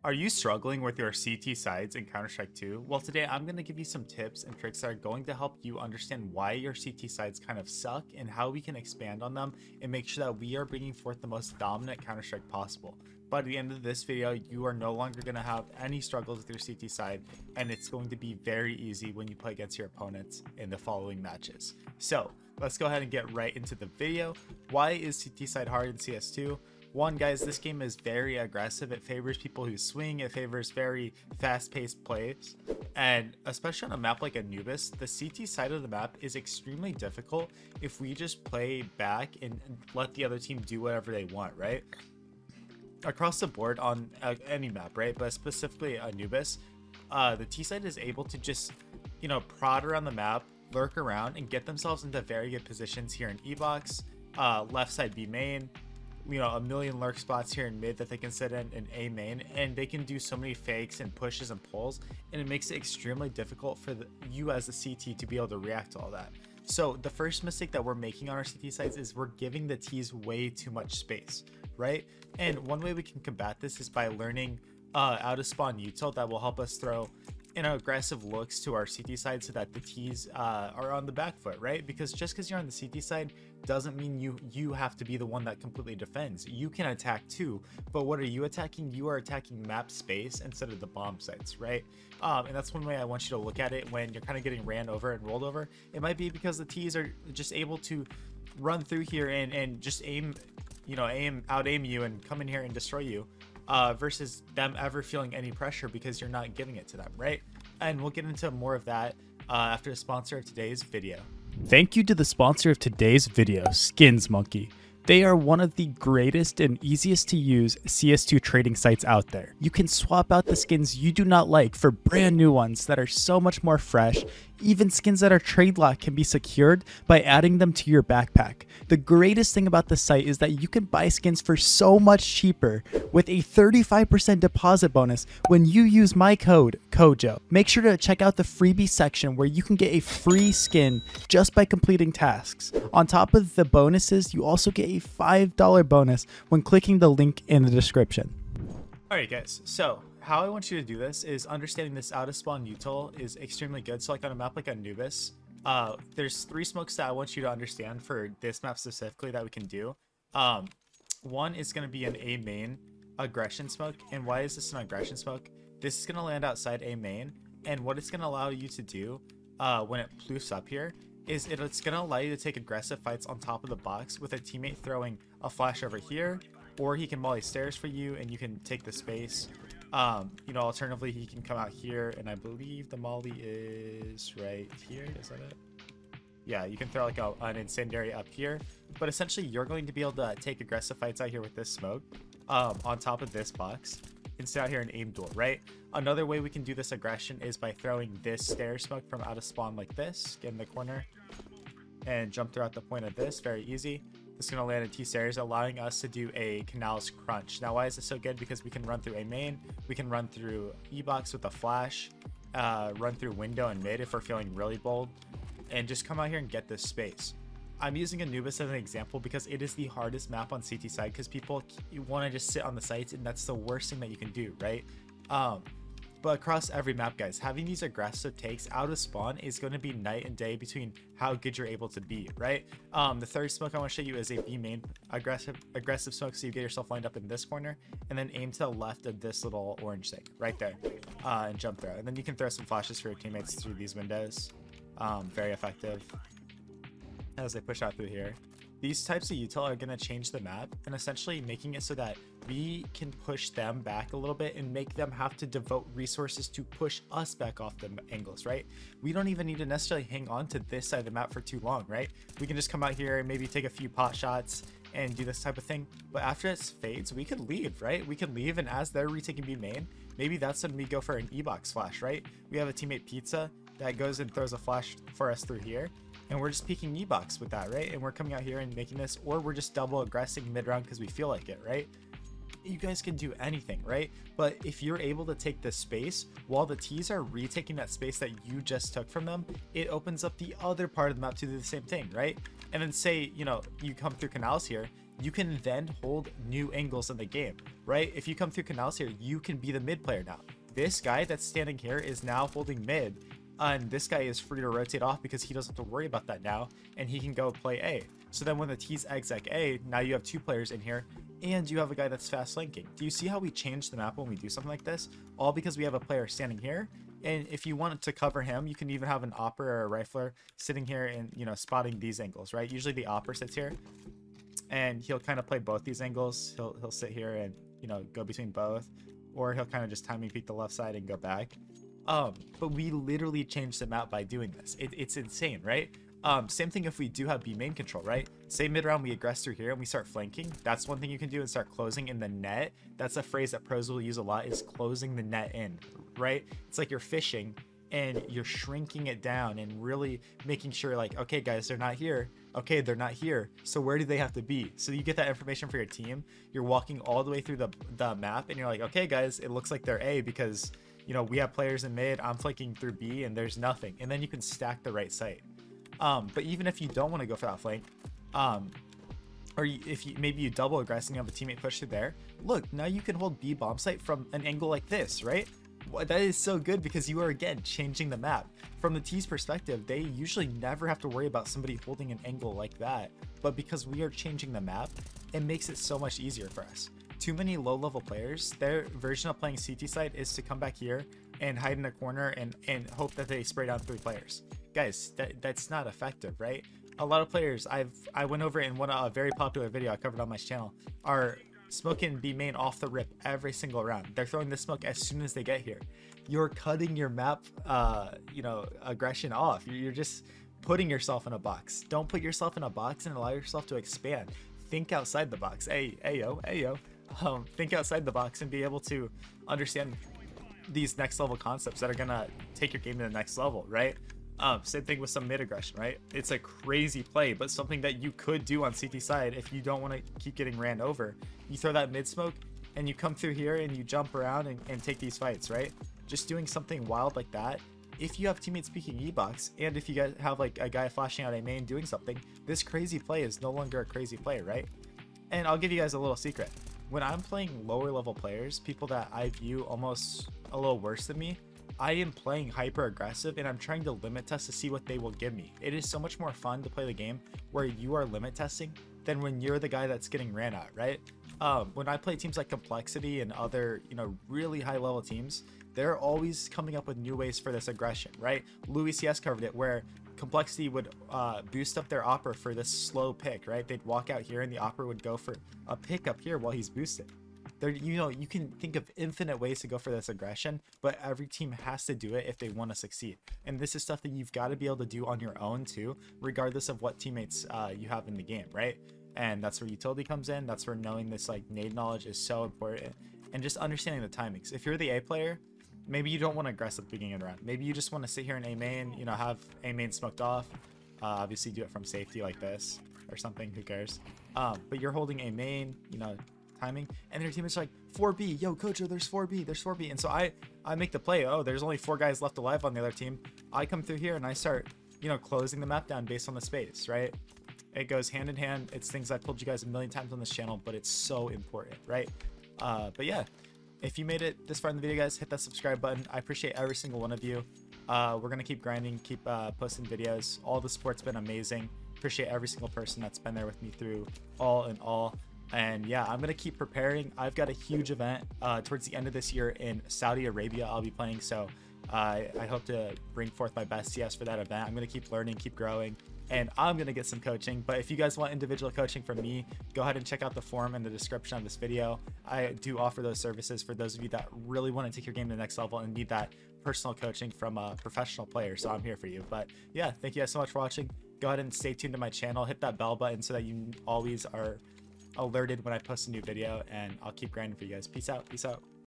Are you struggling with your CT sides in Counter-Strike 2? Well, today I'm going to give you some tips and tricks that are going to help you understand why your CT sides kind of suck and how we can expand on them and make sure that we are bringing forth the most dominant Counter-Strike possible. By the end of this video, you are no longer going to have any struggles with your CT side, and it's going to be very easy when you play against your opponents in the following matches. So let's go ahead and get right into the video. Why is CT side hard in CS2? One, guys, this game is very aggressive. It favors people who swing. It favors very fast-paced plays. And especially on a map like Anubis, the CT side of the map is extremely difficult if we just play back and let the other team do whatever they want, right? Across the board on any map, right? But specifically Anubis, the T side is able to just, prod around the map, lurk around, and get themselves into very good positions here in E-box, left side B main, a million lurk spots here in mid that they can sit in A main, and they can do so many fakes and pushes and pulls, and it makes it extremely difficult for you as a CT to be able to react to all that. So the first mistake that we're making on our CT sides is we're giving the T's way too much space, right? And one way we can combat this is by learning out of spawn util that will help us throw aggressive looks to our CT side so that the T's are on the back foot, right? Because just because you're on the CT side doesn't mean you have to be the one that completely defends. You can attack too, but what are you attacking? You are attacking map space instead of the bomb sites, right? And that's one way I want you to look at it when you're kind of getting ran over and rolled over. It might be because the T's are just able to run through here and just out aim you and come in here and destroy you. Versus them ever feeling any pressure because you're not giving it to them, right? And we'll get into more of that after the sponsor of today's video. Thank you to the sponsor of today's video, Skins Monkey. They are one of the greatest and easiest to use CS2 trading sites out there. You can swap out the skins you do not like for brand new ones that are so much more fresh. Even skins that are trade locked can be secured by adding them to your backpack. The greatest thing about the site is that you can buy skins for so much cheaper with a 35% deposit bonus when you use my code CoJo. Make sure to check out the freebie section where you can get a free skin just by completing tasks. On top of the bonuses, you also get a $5 bonus when clicking the link in the description. Alright guys, so how I want you to do this is understanding this out of spawn util is extremely good. So like on a map like Anubis, there's 3 smokes that I want you to understand for this map specifically that we can do. One is going to be an A main aggression smoke. And why is this an aggression smoke? This is going to land outside A main, and what it's going to allow you to do when it ploofs up here is it's going to allow you to take aggressive fights on top of the box with a teammate throwing a flash over here, or he can molly stairs for you and you can take the space. Alternatively, he can come out here, and I believe the molly is right here. Is that it? Yeah, you can throw like an incendiary up here, but essentially you're going to be able to take aggressive fights out here with this smoke on top of this box and sit out here and aim duel, right? Another way we can do this aggression is by throwing this stair smoke from out of spawn like this, get in the corner and jump throughout the point of this. Very easy. This is going to land in T stairs, allowing us to do a canals crunch. Now, why is this so good? Because we can run through A main, we can run through E box with a flash, run through window and mid if we're feeling really bold, and just come out here and get this space. I'm using Anubis as an example because it is the hardest map on CT side because people want to just sit on the sites, and that's the worst thing that you can do, right? But across every map, guys, having these aggressive takes out of spawn is going to be night and day between how good you're able to be, right? The third smoke I want to show you is a B main aggressive smoke, so you get yourself lined up in this corner and then aim to the left of this little orange thing right there and jump through, and then you can throw some flashes for your teammates through these windows. Very effective as they push out through here. These types of util are going to change the map and essentially making it so that we can push them back a little bit and make them have to devote resources to push us back off the angles, right? We don't even need to necessarily hang on to this side of the map for too long, right? We can just come out here and maybe take a few pot shots and do this type of thing. But after it fades, we could leave, right? We can leave, and as they're retaking B main, maybe that's when we go for an E-box flash, right? We have a teammate Pizza that goes and throws a flash for us through here, and we're just peeking E-box with that, right? And we're coming out here and making this, or we're just double aggressing mid-round because we feel like it, right? You guys can do anything, right? But if you're able to take this space while the T's are retaking that space that you just took from them, it opens up the other part of the map to do the same thing, right? And then say, you come through canals here, you can then hold new angles in the game, right? If you come through canals here, you can be the mid player now. This guy that's standing here is now holding mid, and this guy is free to rotate off because he doesn't have to worry about that now, and he can go play A. So then when the T's exec A, now you have 2 players in here, and you have a guy that's fast flanking. Do you see how we change the map when we do something like this? All because we have a player standing here, and if you wanted to cover him, you can even have an opper or a rifler sitting here and, you know, spotting these angles, right? Usually the opper sits here, and he'll kind of play both these angles. He'll sit here and, you know, go between both, or he'll kind of just timing peek the left side and go back. But we literally changed the map by doing this. It's insane, right? Same thing if we do have B main control, right? Say mid round we aggress through here and we start flanking. That's one thing you can do, and start closing in the net. That's a phrase that pros will use a lot, is closing the net in, right? It's like you're fishing and you're shrinking it down and really making sure, like, okay guys, they're not here. Okay, they're not here. So where do they have to be? So you get that information for your team. You're walking all the way through the map and you're like, okay guys, it looks like they're A because, you know, we have players in mid, I'm flanking through B, and there's nothing. And then you can stack the right site. But even if you don't want to go for that flank, or if you maybe you double aggress and you have a teammate push through there, look, now you can hold B bomb site from an angle like this, right? That is so good because you are, again, changing the map. From the T's perspective, they usually never have to worry about somebody holding an angle like that, but because we are changing the map, it makes it so much easier for us. Too many low-level players, their version of playing CT side is to come back here and hide in a corner and hope that they spray down 3 players. Guys, that's not effective, right? A lot of players, I went over in a very popular video I covered on my channel, are smoking B main off the rip every single round. They're throwing the smoke as soon as they get here. You're cutting your map, you know, aggression off. You're just putting yourself in a box. Don't put yourself in a box and allow yourself to expand. Think outside the box. Ayo. Think outside the box and be able to understand these next level concepts that are gonna take your game to the next level, right? Same thing with some mid aggression, right? It's a crazy play, but something that you could do on CT side if you don't want to keep getting ran over. You throw that mid smoke and you come through here and you jump around and take these fights, right? Just doing something wild like that. If you have teammates peeking E-box, and if you guys have like a guy flashing out a main doing something, this crazy play is no longer a crazy play, right? And I'll give you guys a little secret. When I'm playing lower level players, people that I view almost a little worse than me, I am playing hyper aggressive and I'm trying to limit test to see what they will give me. It is so much more fun to play the game where you are limit testing than when you're the guy that's getting ran at, right? When I play teams like Complexity and other, you know, really high level teams, they're always coming up with new ways for this aggression, right? Louis CS covered it where Complexity would boost up their opera for this slow pick, right? They'd walk out here and the opera would go for a pick up here while he's boosted. There, you know, you can think of infinite ways to go for this aggression, but every team has to do it if they want to succeed. And this is stuff that you've got to be able to do on your own too, regardless of what teammates you have in the game, right? And that's where utility comes in. That's where knowing this like nade knowledge is so important, and just understanding the timings. If you're the A player, maybe you don't want to aggress at the beginning of the round. Maybe you just want to sit here in A main, you know, have A main smoked off. Obviously do it from safety like this or something, who cares? But you're holding A main, you know, timing, and their teammates are like 4B, yo CoJo, there's 4B, and so I make the play. Oh, there's only 4 guys left alive on the other team. I come through here and I start, you know, closing the map down based on the space, right? It goes hand in hand. It's things I've told you guys a million times on this channel, but it's so important, right? But yeah, if you made it this far in the video, guys, hit that subscribe button. I appreciate every single one of you. We're gonna keep grinding, keep posting videos. All the support's been amazing. Appreciate every single person that's been there with me through all in all. And yeah, I'm gonna keep preparing. I've got a huge event towards the end of this year in Saudi Arabia I'll be playing, so I hope to bring forth my best CS for that event. I'm gonna keep learning, keep growing, and I'm gonna get some coaching. But if you guys want individual coaching from me, go ahead and check out the form in the description of this video. I do offer those services for those of you that really want to take your game to the next level and need that personal coaching from a professional player, so I'm here for you. But yeah, thank you guys so much for watching. Go ahead and stay tuned to my channel, hit that bell button so that you always are alerted when I post a new video, and I'll keep grinding for you guys. Peace out.